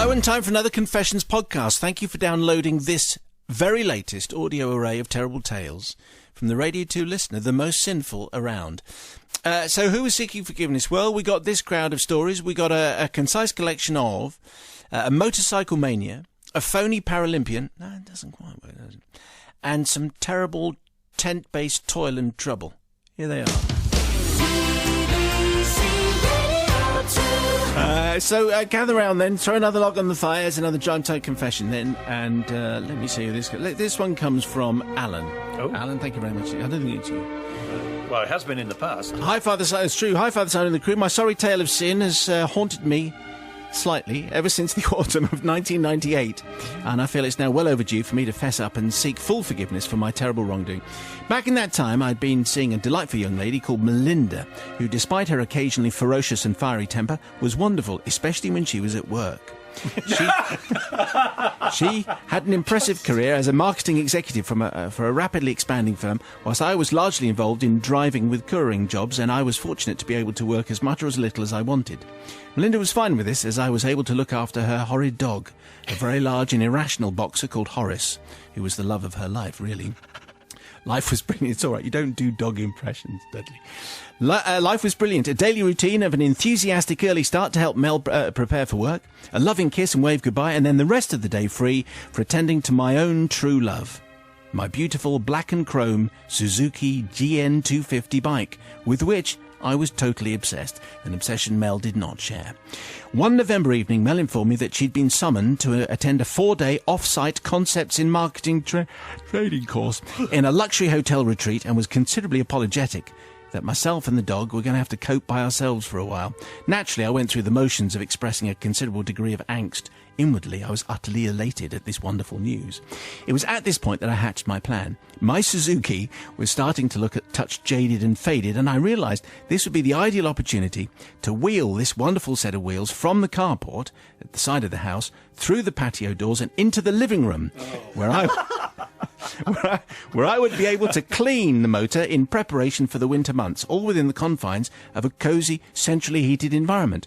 Hello, and time for another Confessions podcast. Thank you for downloading this very latest audio array of terrible tales from the Radio 2 listener, the most sinful around. So who was seeking forgiveness? Well, we got this crowd of stories. We got a concise collection of a motorcycle mania, a phony Paralympian. No, it doesn't quite work, does it? And some terrible tent-based toil and trouble. Here they are. So gather round then, throw another log on the fire. There's another giant confession then, and let me see who this one comes from Alan. Oh. Alan, thank you very much. I don't think it's you. Well, it has been in the past. Hi, Father Son. It's true. Hi, Father Son and the crew. My sorry tale of sin has haunted me slightly ever since the autumn of 1998, and I feel it's now well overdue for me to fess up and seek full forgiveness for my terrible wrongdoing. Back in that time, I'd been seeing a delightful young lady called Melinda, who, despite her occasionally ferocious and fiery temper, was wonderful, especially when she was at work. She had an impressive career as a marketing executive for a rapidly expanding firm, whilst I was largely involved in driving with couriering jobs, and I was fortunate to be able to work as much or as little as I wanted. Melinda was fine with this, as I was able to look after her horrid dog, a very large and irrational boxer called Horace, who was the love of her life, really. Life was brilliant. It's all right. You don't do dog impressions, Dudley. Life was brilliant. A daily routine of an enthusiastic early start to help Mel prepare for work, a loving kiss and wave goodbye, and then the rest of the day free for attending to my own true love, my beautiful black and chrome Suzuki GN250 bike, with which I was totally obsessed, an obsession Mel did not share. One November evening, Mel informed me that she'd been summoned to attend a 4-day off-site concepts in marketing training course in a luxury hotel retreat, and was considerably apologetic that myself and the dog were going to have to cope by ourselves for a while. Naturally, I went through the motions of expressing a considerable degree of angst. Inwardly, I was utterly elated at this wonderful news. It was at this point that I hatched my plan. My Suzuki was starting to look a touch jaded and faded, and I realised this would be the ideal opportunity to wheel this wonderful set of wheels from the carport at the side of the house, through the patio doors and into the living room, where I would be able to clean the motor in preparation for the winter months, all within the confines of a cosy, centrally heated environment.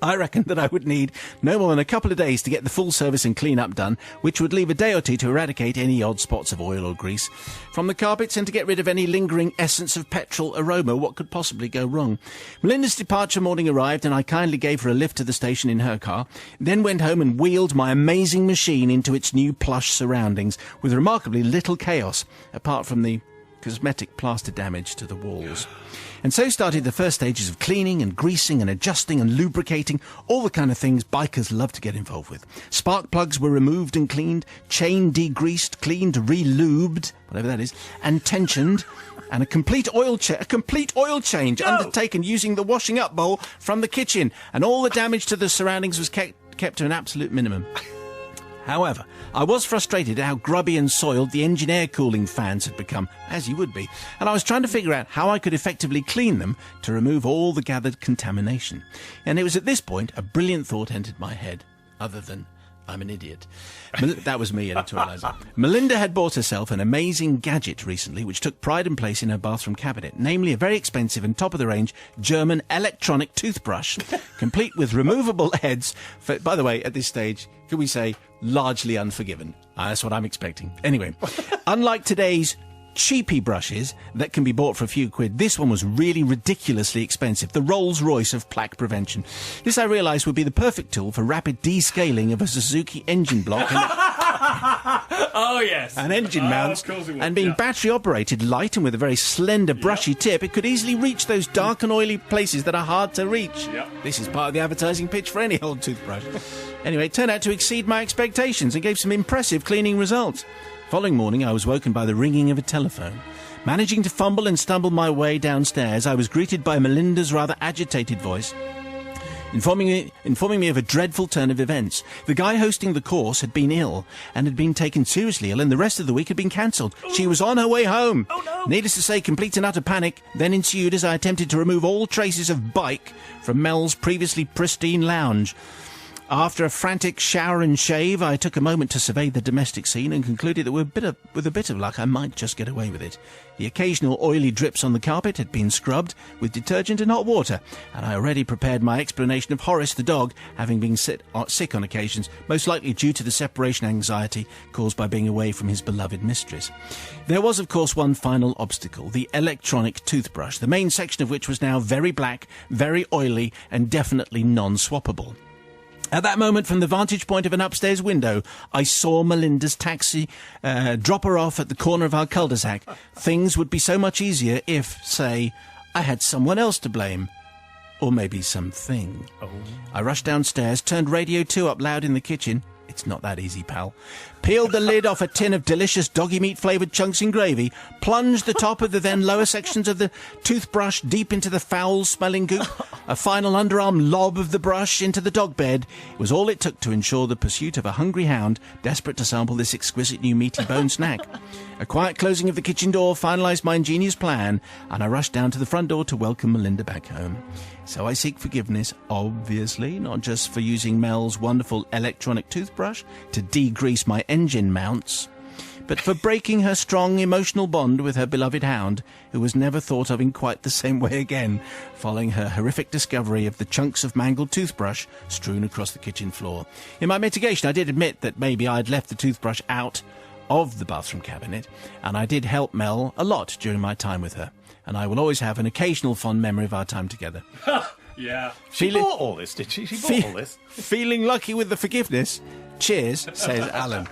I reckoned that I would need no more than a couple of days to get the full service and clean-up done, which would leave a day or two to eradicate any odd spots of oil or grease from the carpets and to get rid of any lingering essence of petrol aroma. What could possibly go wrong? Melinda's departure morning arrived, and I kindly gave her a lift to the station in her car, then went home and wheeled my amazing machine into its new plush surroundings with remarkably little chaos, apart from the cosmetic plaster damage to the walls. And so started the first stages of cleaning and greasing and adjusting and lubricating, all the kind of things bikers love to get involved with. Spark plugs were removed and cleaned, chain degreased, cleaned, re-lubed, whatever that is, and tensioned, and a complete oil change undertaken using the washing up bowl from the kitchen, and all the damage to the surroundings was kept to an absolute minimum. However, I was frustrated at how grubby and soiled the engine air cooling fans had become, as you would be, and I was trying to figure out how I could effectively clean them to remove all the gathered contamination. And it was at this point a brilliant thought entered my head, other than I'm an idiot. That was me editorialising. Melinda had bought herself an amazing gadget recently which took pride and place in her bathroom cabinet, namely a very expensive and top-of-the-range German electronic toothbrush, complete with removable heads for, by the way, at this stage, could we say, largely unforgiven. That's what I'm expecting. Anyway, unlike today's cheapy brushes that can be bought for a few quid, this one was really ridiculously expensive, the Rolls-Royce of plaque prevention. This, I realised, would be the perfect tool for rapid descaling of a Suzuki engine block and Oh, yes. and engine mounts, and being battery operated, light and with a very slender brushy tip, it could easily reach those dark and oily places that are hard to reach. This is part of the advertising pitch for any old toothbrush. Anyway, it turned out to exceed my expectations and gave some impressive cleaning results. Following morning, I was woken by the ringing of a telephone. Managing to fumble and stumble my way downstairs, I was greeted by Melinda's rather agitated voice, informing me of a dreadful turn of events. The guy hosting the course had been ill and had been taken seriously ill, and the rest of the week had been cancelled. She was on her way home. Oh, no. Needless to say, complete and utter panic then ensued as I attempted to remove all traces of bike from Mel's previously pristine lounge. After a frantic shower and shave, I took a moment to survey the domestic scene and concluded that with a bit of luck I might just get away with it. The occasional oily drips on the carpet had been scrubbed with detergent and hot water, and I already prepared my explanation of Horace the dog having been sick on occasions, most likely due to the separation anxiety caused by being away from his beloved mistress. There was, of course, one final obstacle, the electronic toothbrush, the main section of which was now very black, very oily, and definitely non-swappable. At that moment, from the vantage point of an upstairs window, I saw Melinda's taxi drop her off at the corner of our cul-de-sac. Things would be so much easier if, say, I had someone else to blame. Or maybe something. I rushed downstairs, turned Radio 2 up loud in the kitchen. It's not that easy, pal. Peeled the lid off a tin of delicious doggy meat-flavoured chunks in gravy, plunged the top of the then lower sections of the toothbrush deep into the foul-smelling goop, a final underarm lob of the brush into the dog bed. It was all it took to ensure the pursuit of a hungry hound desperate to sample this exquisite new meaty bone snack. A quiet closing of the kitchen door finalised my ingenious plan, and I rushed down to the front door to welcome Melinda back home. So I seek forgiveness, obviously, not just for using Mel's wonderful electronic toothbrush to degrease my engine mounts, but for breaking her strong emotional bond with her beloved hound, who was never thought of in quite the same way again, following her horrific discovery of the chunks of mangled toothbrush strewn across the kitchen floor. In my mitigation, I did admit that maybe I'd left the toothbrush out of the bathroom cabinet, and I did help Mel a lot during my time with her, and I will always have an occasional fond memory of our time together. Yeah. She bought all this, did she? She bought all this? Feeling lucky with the forgiveness. Cheers, says Alan.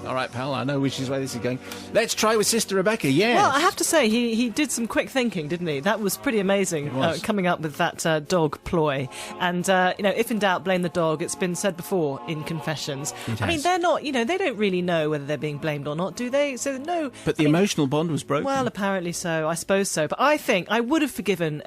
All right, pal, I know which is where this is going. Let's try with Sister Rebecca, yes. Well, I have to say, he did some quick thinking, didn't he? That was pretty amazing, coming up with that dog ploy. And, if in doubt, blame the dog. It's been said before in confessions. I mean, they're not, they don't really know whether they're being blamed or not, do they? So, no. But the emotional bond was broken. Well, apparently so. I suppose so. But I think I would have forgiven,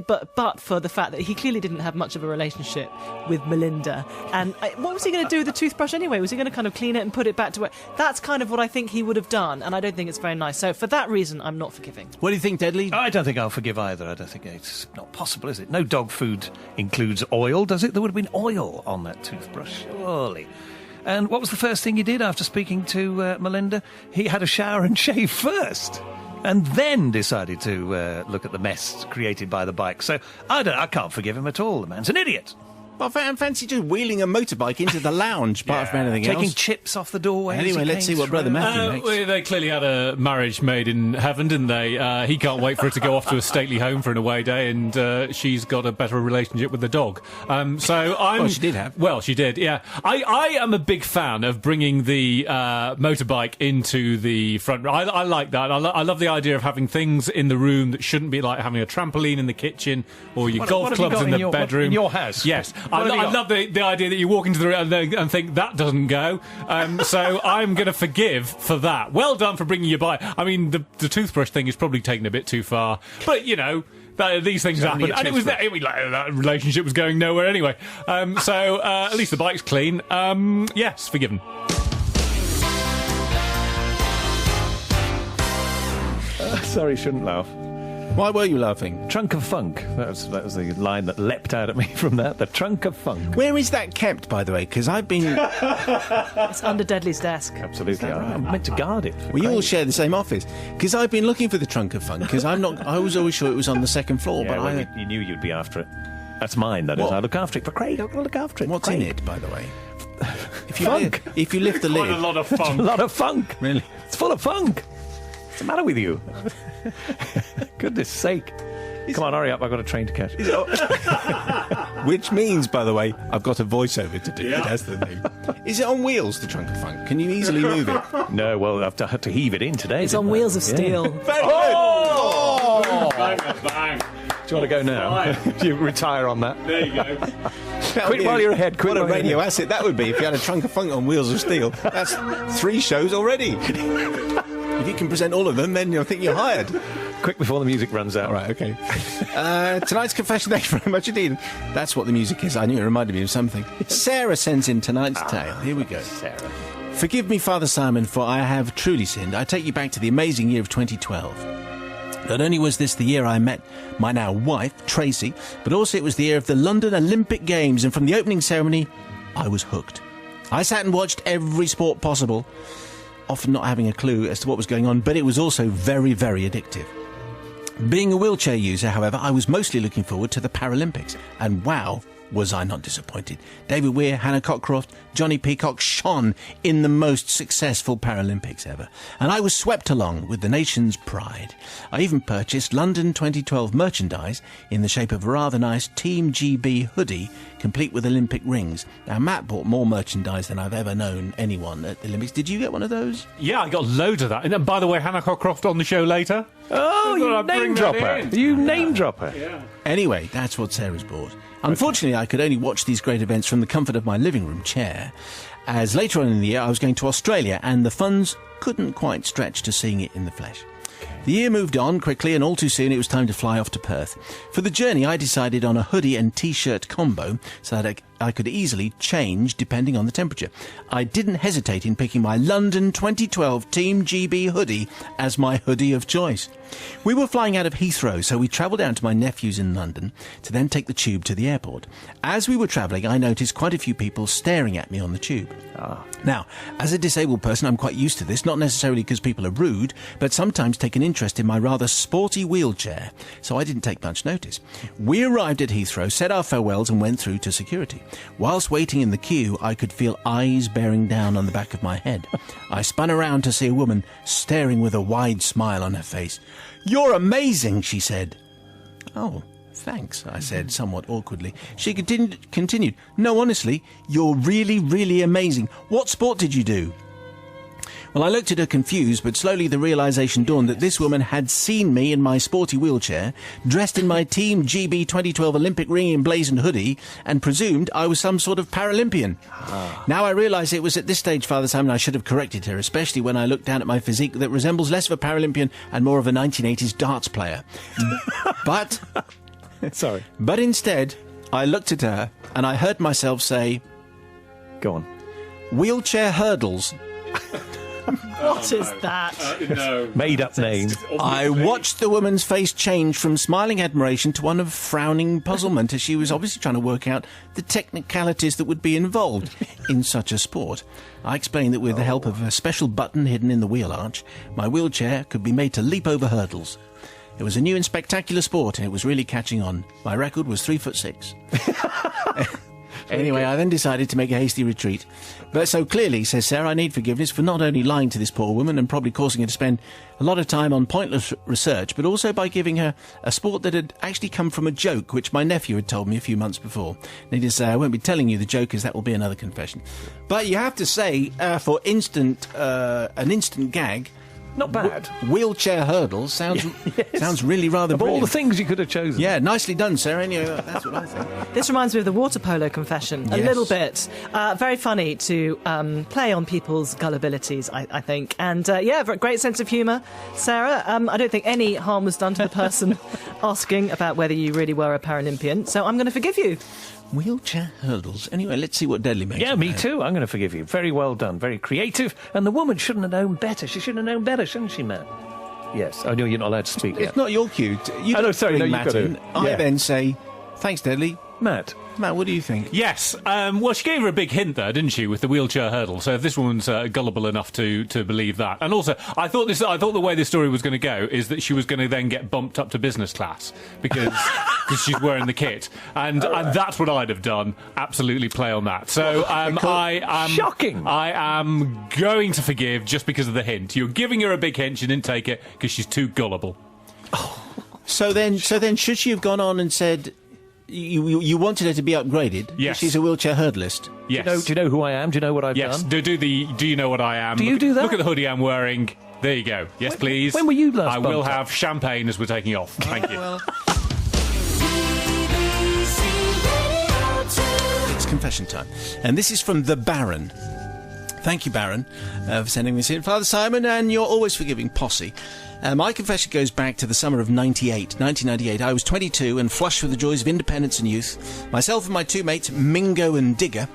but for the fact that he clearly didn't have much of a relationship with Melinda. And what was he going to do with the toothbrush anyway? Was he going to kind of clean it and put it back to where... That's kind of what I think he would have done, and I don't think it's very nice. So for that reason, I'm not forgiving. What do you think, Deadly? I don't think I'll forgive either. I don't think it's not possible, is it? No dog food includes oil, does it? There would have been oil on that toothbrush, surely. And what was the first thing he did after speaking to Melinda? He had a shower and shave first, and then decided to look at the mess created by the bike. So I can't forgive him at all. The man's an idiot. Well, fancy just wheeling a motorbike into the lounge, apart from anything else. Taking chips off the doorway. Anyway, let's see what Brother Matthew makes. Well, they clearly had a marriage made in heaven, didn't they? He can't wait for her to go off to a stately home for an away day, and she's got a better relationship with the dog. Well, she did have. Well, she did, yeah. I am a big fan of bringing the motorbike into the front room. I like that. I love the idea of having things in the room that shouldn't be like having a trampoline in the kitchen or your golf clubs in the bedroom. In your house? Yes. I love the idea that you walk into the room and think that doesn't go. So I'm going to forgive for that. Well done for bringing your bike. I mean, the toothbrush thing is probably taken a bit too far. But, these things happen. And that relationship was going nowhere anyway. So at least the bike's clean. Yes, forgiven. Sorry, shouldn't laugh. Why were you laughing? Trunk of funk. That was the line that leapt out at me from that. The trunk of funk. Where is that kept, by the way? Because I've been... It's under Deadly's desk. Absolutely. I'm meant to guard it. We all share the same office. Because I've been looking for the trunk of funk. Because I was always sure it was on the second floor. Yeah, but you knew you'd be after it. That's mine, that is. I look after it for Craig. I've got to look after it. What's in it, by the way? Funk. If you lift the lid... Quite a lot of funk. A lot of funk. Really? It's full of funk. What's the matter with you? Goodness sake. Come on, hurry up. I've got a train to catch. Which means, by the way, I've got a voiceover to do. Yeah. That's the thing. Is it on wheels, the trunk of funk? Can you easily move it? No, well, I've had to heave it in today. It's on wheels of steel. Very good. Oh! Bang. Do you want to go now? You retire on that. There you go. Quit while you're ahead. What a radio asset that would be if you had a trunk of funk on wheels of steel. That's 3 shows already. If you can present all of them, then I think you're hired. Quick before the music runs out. All right, okay. Tonight's confession, thank you very much indeed. That's what the music is. I knew it reminded me of something. Sarah sends in tonight's tale. Here we go. Sarah. Forgive me, Father Simon, for I have truly sinned. I take you back to the amazing year of 2012. Not only was this the year I met my now wife, Tracy, but also it was the year of the London Olympic Games, and from the opening ceremony, I was hooked. I sat and watched every sport possible, often not having a clue as to what was going on, but it was also very, very addictive. Being a wheelchair user, however, I was mostly looking forward to the Paralympics, and wow, was I not disappointed. David Weir, Hannah Cockcroft, Johnny Peacock shone in the most successful Paralympics ever, and I was swept along with the nation's pride. I even purchased London 2012 merchandise in the shape of a rather nice Team GB hoodie, complete with Olympic rings. Now, Matt bought more merchandise than I've ever known anyone at the Olympics. Did you get one of those? Yeah, I got loads of that. And by the way, Hannah Cockcroft on the show later. Oh, you name dropper. You name dropper. Yeah. Anyway, that's what Sarah's bought. Unfortunately, I could only watch these great events from the comfort of my living room chair, as later on in the year I was going to Australia and the funds couldn't quite stretch to seeing it in the flesh. The year moved on quickly, and all too soon it was time to fly off to Perth. For the journey, I decided on a hoodie and T-shirt combo so that I could easily change depending on the temperature. I didn't hesitate in picking my London 2012 Team GB hoodie as my hoodie of choice. We were flying out of Heathrow, so we travelled down to my nephew's in London to then take the tube to the airport. As we were travelling, I noticed quite a few people staring at me on the tube. Now, as a disabled person, I'm quite used to this, not necessarily because people are rude, but sometimes take an interest in my rather sporty wheelchair, so I didn't take much notice. We arrived at Heathrow, said our farewells and went through to security. Whilst waiting in the queue, I could feel eyes bearing down on the back of my head. I spun around to see a woman staring with a wide smile on her face. "You're amazing," she said. "Oh, thanks," I said, somewhat awkwardly. She continued, "No, honestly, you're really, really amazing. What sport did you do?" Well, I looked at her confused, but slowly the realisation dawned that this woman had seen me in my sporty wheelchair, dressed in my Team GB 2012 Olympic ring emblazoned hoodie, and presumed I was some sort of Paralympian. Now I realise it was at this stage, Father Simon, I should have corrected her, especially when I looked down at my physique that resembles less of a Paralympian and more of a 1980s darts player. But... Sorry. But instead, I looked at her and I heard myself say... Go on. "Wheelchair hurdles." What is that? No. Made up name. I watched the woman's face change from smiling admiration to one of frowning puzzlement, as she was obviously trying to work out the technicalities that would be involved in such a sport. I explained that with the help of a special button hidden in the wheel arch, my wheelchair could be made to leap over hurdles. It was a new and spectacular sport, and it was really catching on. My record was 3'6". Anyway, I then decided to make a hasty retreat. But so clearly, says Sarah, I need forgiveness for not only lying to this poor woman and probably causing her to spend a lot of time on pointless research, but also by giving her a sport that had actually come from a joke which my nephew had told me a few months before. Needless to say, I won't be telling you the joke, as that will be another confession. But you have to say, for an instant gag, Not bad. Wheelchair hurdles sounds really rather Of brilliant. all the things you could have chosen. Yeah, nicely done, Sarah. Anyway, that's what I think. This reminds me of the water polo confession a Yes. little bit. Very funny to play on people's gullibilities, I think. And great sense of humour, Sarah. I don't think any harm was done to the person asking about whether you really were a Paralympian. So I'm going to forgive you. Wheelchair hurdles. Anyway, let's see what Deadly makes. Yeah, of me that. too. I'm going to forgive you. Very well done. Very creative. And the woman shouldn't have known better. She should have known better, shouldn't she, Matt? Yes. I know you're not allowed to speak yet. It's not your cue. You Oh, no, don't sorry, bring no, you've Matt got to. in. I Yeah. then say, thanks, Deadly. Matt. Matt, what do you think? Yes. Well, she gave her a big hint there, didn't she, with the wheelchair hurdle? So if this woman's gullible enough to believe that, and also I thought the way this story was going to go is that she was going to then get bumped up to business class because she's wearing the kit, and that's what I'd have done. Absolutely play on that. So I am Shocking. I am going to forgive just because of the hint. You're giving her a big hint. She didn't take it because she's too gullible. So then, should she have gone on and said you wanted her to be upgraded? Yes. She's a wheelchair hurdlist. Yes. Do you know who I am? Do you know what I've Yes. done? Do you know what I am? Do you do that? Look at the hoodie I'm wearing. There you go. Yes, please. when were you last I will bumped up? have champagne as we're taking off. Thank you. It's confession time. And this is from The Baron. Thank you, Baron, for sending this in. Father Simon, and your always forgiving posse. My confession goes back to the summer of 1998. I was 22 and flushed with the joys of independence and youth. Myself and my two mates, Mingo and Digger,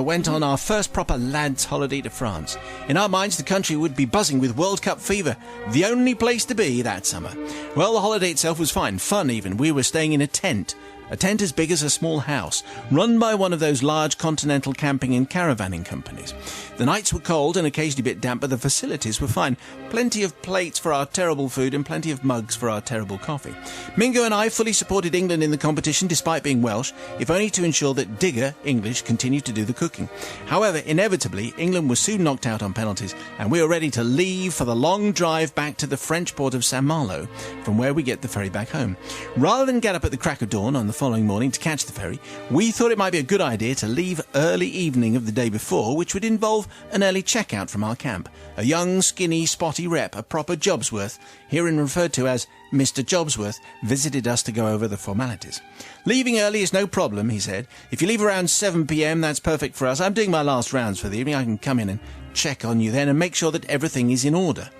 went on our first proper lads' holiday to France. In our minds, the country would be buzzing with World Cup fever. The only place to be that summer. Well, the holiday itself was fine, fun even. We were staying in a tent. A tent as big as a small house, run by one of those large continental camping and caravanning companies. The nights were cold and occasionally a bit damp, but the facilities were fine. Plenty of plates for our terrible food and plenty of mugs for our terrible coffee. Mingo and I fully supported England in the competition despite being Welsh, if only to ensure that Digger, English, continued to do the cooking. However, inevitably, England was soon knocked out on penalties, and we were ready to leave for the long drive back to the French port of Saint-Malo, from where we get the ferry back home. Rather than get up at the crack of dawn on the following morning to catch the ferry, we thought it might be a good idea to leave early evening of the day before, which would involve an early checkout from our camp. A young, skinny, spotty rep, a proper Jobsworth, herein referred to as Mr. Jobsworth, visited us to go over the formalities. Leaving early is no problem, he said. If you leave around 7 p.m, that's perfect for us. I'm doing my last rounds for the evening. I can come in and check on you then and make sure that everything is in order.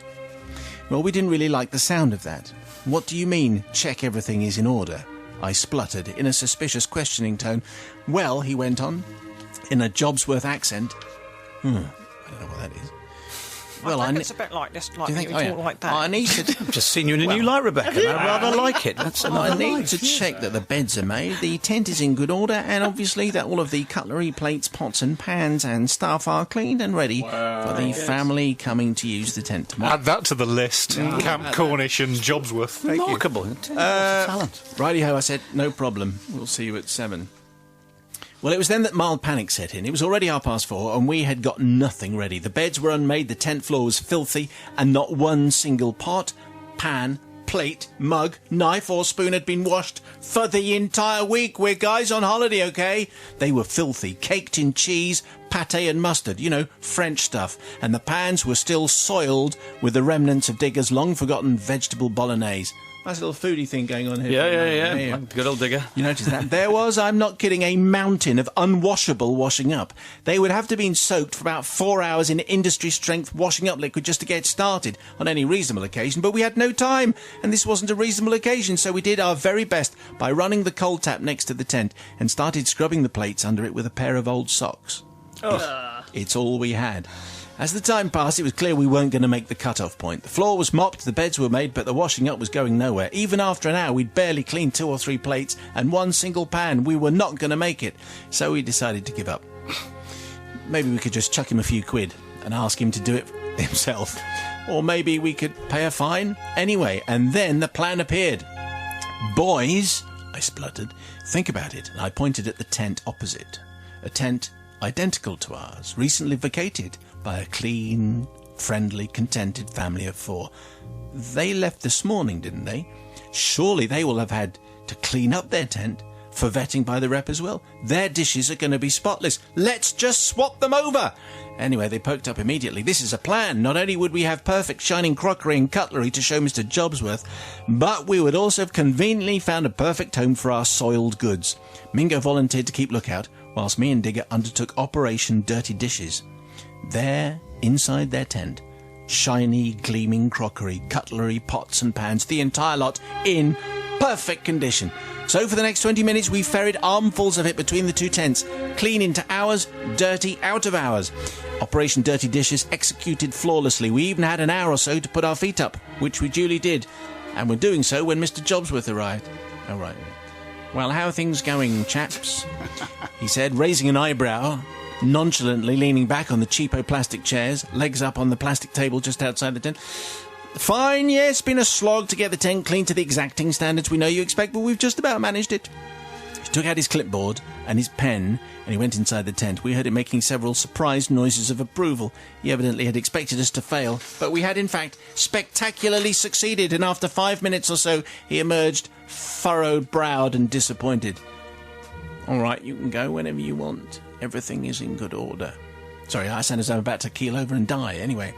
Well, we didn't really like the sound of that. What do you mean, check everything is in order? I spluttered in a suspicious questioning tone. Well, he went on, in a Jobsworth accent. I don't know what that is. Well, I think it's a bit like this, like do you think? you talk like that. I need to. I've just seen you in a new light, Rebecca. and I rather like it. That's I need to check that the beds are made, the tent is in good order, and obviously that all of the cutlery, plates, pots and pans and stuff are cleaned and ready for the family coming to use the tent tomorrow. Add that to the list. Camp Cornish and Jobsworth. remarkable. Talent. Righty-ho, I said, no problem. We'll see you at 7. Well, it was then that mild panic set in. It was already 4:30, and we had got nothing ready. The beds were unmade, the tent floor was filthy, and not one single pot, pan, plate, mug, knife or spoon had been washed for the entire week. We're guys on holiday, okay? They were filthy, caked in cheese, pâté and mustard, you know, French stuff, and the pans were still soiled with the remnants of Digger's long-forgotten vegetable bolognese. Nice little foodie thing going on here. Yeah. Good old Digger. You noticed that? There was, I'm not kidding, a mountain of unwashable washing up. They would have to have been soaked for about 4 hours in industry-strength washing up liquid just to get started on any reasonable occasion, but we had no time, and this wasn't a reasonable occasion, so we did our very best by running the cold tap next to the tent and started scrubbing the plates under it with a pair of old socks. It's all we had. As the time passed, it was clear we weren't going to make the cut-off point. The floor was mopped, the beds were made, but the washing up was going nowhere. Even after an hour, we'd barely cleaned 2 or 3 plates and 1 single pan. We were not going to make it. So we decided to give up. Maybe we could just chuck him a few quid and ask him to do it himself. Or maybe we could pay a fine. Anyway, and then the plan appeared. Boys, I spluttered, think about it. And I pointed at the tent opposite. A tent identical to ours, recently vacated by a clean, friendly, contented family of 4. They left this morning, didn't they? Surely they will have had to clean up their tent for vetting by the rep as well. Their dishes are going to be spotless. Let's just swap them over. Anyway, they poked up immediately. This is a plan. Not only would we have perfect shining crockery and cutlery to show Mr. Jobsworth, but we would also have conveniently found a perfect home for our soiled goods. Mingo volunteered to keep lookout, whilst me and Digger undertook Operation Dirty Dishes. There, inside their tent, shiny, gleaming crockery, cutlery, pots and pans, the entire lot in perfect condition. So for the next 20 minutes, we ferried armfuls of it between the 2 tents. Clean into hours, dirty out of hours. Operation Dirty Dishes executed flawlessly. We even had an hour or so to put our feet up, which we duly did. And were doing so when Mr. Jobsworth arrived. All right. Well, how are things going, chaps? He said, raising an eyebrow, nonchalantly leaning back on the cheapo plastic chairs, legs up on the plastic table just outside the tent. Fine, yes, been a slog to get the tent clean to the exacting standards we know you expect, but we've just about managed it. He took out his clipboard and his pen, and he went inside the tent. We heard him making several surprised noises of approval. He evidently had expected us to fail, but we had in fact spectacularly succeeded, and after 5 minutes or so, he emerged furrowed-browed and disappointed. All right, you can go whenever you want. Everything is in good order. Sorry, I sound as though I'm about to keel over and die. Anyway,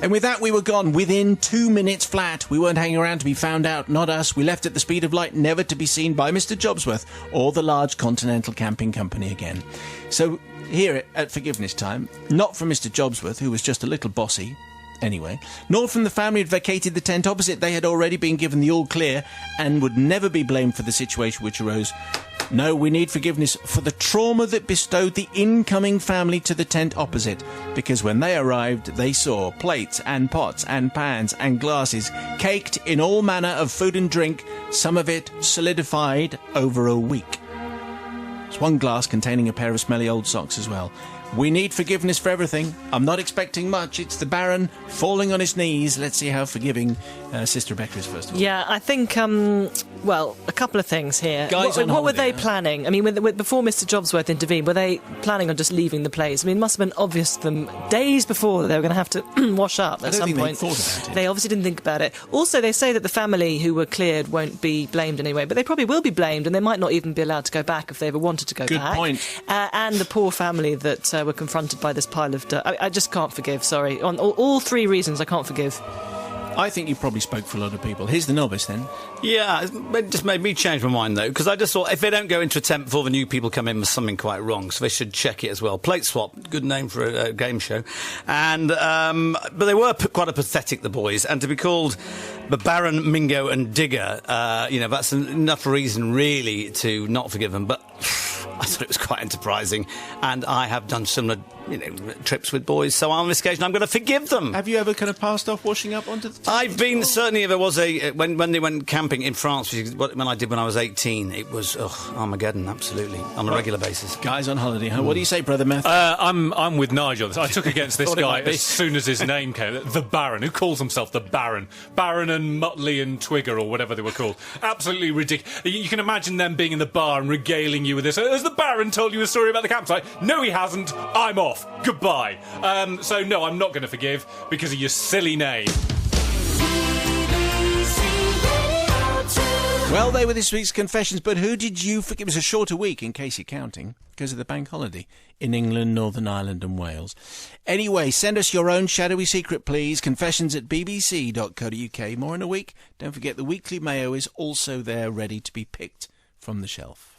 And with that, we were gone within 2 minutes flat. We weren't hanging around to be found out, not us. We left at the speed of light, never to be seen by Mr. Jobsworth or the large Continental Camping Company again. So here at Forgiveness Time, not from Mr. Jobsworth, who was just a little bossy, anyway, nor from the family who had vacated the tent opposite. They had already been given the all clear and would never be blamed for the situation which arose. No, we need forgiveness for the trauma that bestowed the incoming family to the tent opposite, because when they arrived, they saw plates and pots and pans and glasses caked in all manner of food and drink, some of it solidified over a week. There's one glass containing a pair of smelly old socks as well. We need forgiveness for everything. I'm not expecting much. It's the Baron falling on his knees. Let's see how forgiving Sister Rebecca is first of all. Yeah, I think, well, a couple of things here. Guys what were they planning? I mean, before Mr. Jobsworth intervened, were they planning on just leaving the place? I mean, it must have been obvious to them days before that they were going to have to wash up at some point. They thought about it. They obviously didn't think about it. Also, they say that the family who were cleared won't be blamed anyway, but they probably will be blamed, and they might not even be allowed to go back if they ever wanted to go back. Good point. And the poor family that were confronted by this pile of dirt. I just can't forgive, sorry. On all three reasons, I can't forgive. I think you probably spoke for a lot of people. Here's the novice then. Yeah, it just made me change my mind, though, because I just thought if they don't go into a tent before the new people come in, there's something quite wrong, so they should check it as well. Plate swap, good name for a game show. And but they were quite a pathetic, the boys, and to be called the Baron, Mingo and Digger, that's enough reason, really, to not forgive them. But I thought it was quite enterprising, and I have done similar trips with boys, so on this occasion I'm going to forgive them. Have you ever kind of passed off washing up onto the tent? I've been, certainly there was when they went camping in France, which is when I did when I was 18, it was Armageddon, absolutely, on a regular basis. Guys on holiday, huh? What do you say, Brother Meth? I'm with Nigel. I took against this guy as soon as his name came. The Baron, who calls himself the Baron. Baron and Muttley and Twigger, or whatever they were called. Absolutely ridiculous. You can imagine them being in the bar and regaling you with this. Has the Baron told you a story about the campsite? No, he hasn't. I'm off. Goodbye. So, no, I'm not going to forgive because of your silly name. Well, they were this week's confessions, but who did you forgive? It was a shorter week, in case you're counting, because of the bank holiday in England, Northern Ireland and Wales. Anyway, send us your own shadowy secret, please. confessions@bbc.co.uk. More in a week. Don't forget the Weekly Mayo is also there, ready to be picked from the shelf.